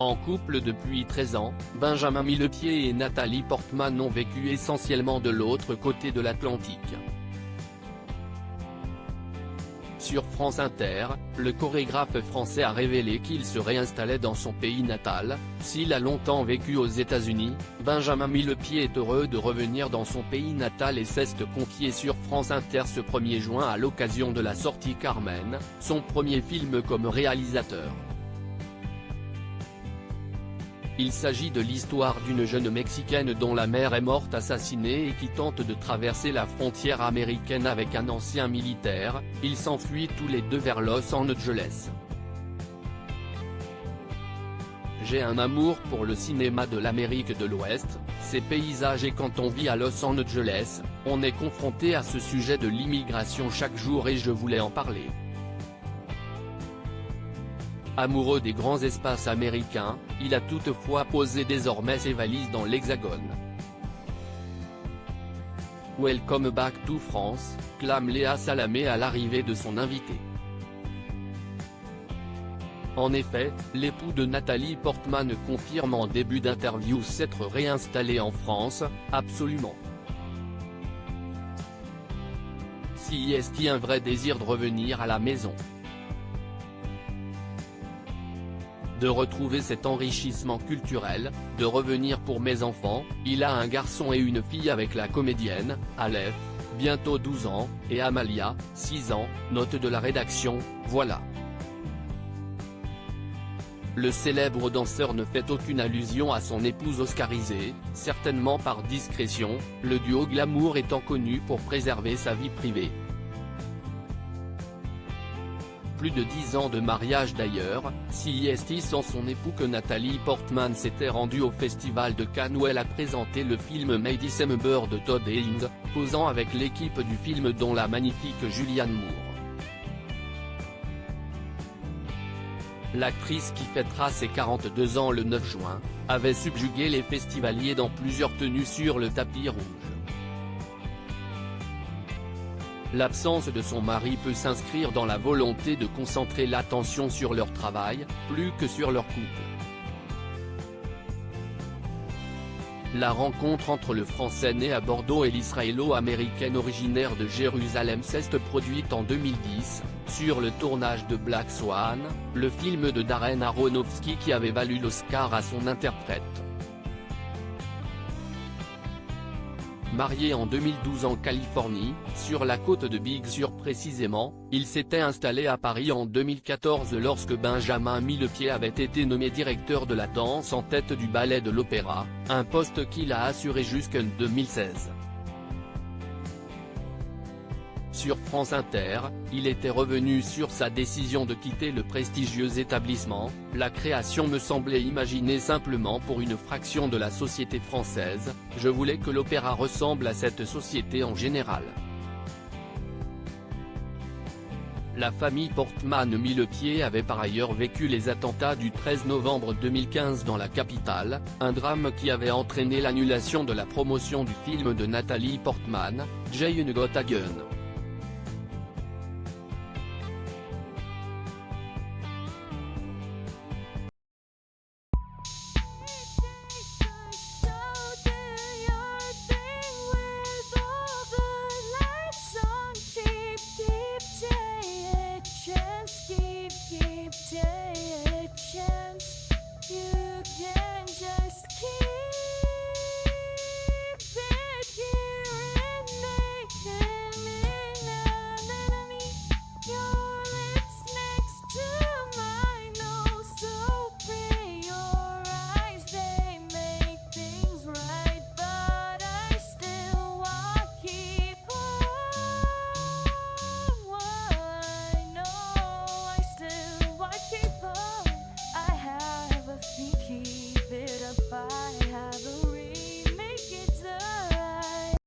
En couple depuis 13 ans, Benjamin Millepied et Nathalie Portman ont vécu essentiellement de l'autre côté de l'Atlantique. Sur France Inter, le chorégraphe français a révélé qu'il se réinstallait dans son pays natal. S'il a longtemps vécu aux États-Unis, Benjamin Millepied est heureux de revenir dans son pays natal et s'est confié sur France Inter ce 1er juin à l'occasion de la sortie Carmen, son premier film comme réalisateur. Il s'agit de l'histoire d'une jeune Mexicaine dont la mère est morte assassinée et qui tente de traverser la frontière américaine avec un ancien militaire. Ils s'enfuient tous les deux vers Los Angeles. J'ai un amour pour le cinéma de l'Amérique de l'Ouest, ses paysages, et quand on vit à Los Angeles, on est confronté à ce sujet de l'immigration chaque jour et je voulais en parler. Amoureux des grands espaces américains, il a toutefois posé désormais ses valises dans l'Hexagone. Welcome back to France, clame Léa Salamé à l'arrivée de son invité. En effet, l'époux de Nathalie Portman confirme en début d'interview s'être réinstallé en France. Absolument. Si est-il un vrai désir de revenir à la maison, de retrouver cet enrichissement culturel, de revenir pour mes enfants. Il a un garçon et une fille avec la comédienne, Aleph, bientôt 12 ans, et Amalia, 6 ans, note de la rédaction, voilà. Le célèbre danseur ne fait aucune allusion à son épouse oscarisée, certainement par discrétion, le duo glamour étant connu pour préserver sa vie privée. Plus de 10 ans de mariage d'ailleurs, si est sans son époux que Nathalie Portman s'était rendue au Festival de Cannes où elle a présenté le film May December de Todd Haynes, posant avec l'équipe du film dont la magnifique Julianne Moore. L'actrice, qui fêtera ses 42 ans le 9 juin, avait subjugué les festivaliers dans plusieurs tenues sur le tapis rouge. L'absence de son mari peut s'inscrire dans la volonté de concentrer l'attention sur leur travail, plus que sur leur couple. La rencontre entre le Français né à Bordeaux et l'Israélo-américaine originaire de Jérusalem s'est produite en 2010, sur le tournage de Black Swan, le film de Darren Aronofsky qui avait valu l'Oscar à son interprète. Marié en 2012 en Californie, sur la côte de Big Sur précisément, il s'était installé à Paris en 2014 lorsque Benjamin Millepied avait été nommé directeur de la danse en tête du Ballet de l'Opéra, un poste qu'il a assuré jusqu'en 2016. Sur France Inter, il était revenu sur sa décision de quitter le prestigieux établissement. La création me semblait imaginée simplement pour une fraction de la société française, je voulais que l'opéra ressemble à cette société en général. La famille Portman-Millepied avait par ailleurs vécu les attentats du 13 novembre 2015 dans la capitale, un drame qui avait entraîné l'annulation de la promotion du film de Nathalie Portman, Jane Got a Gun.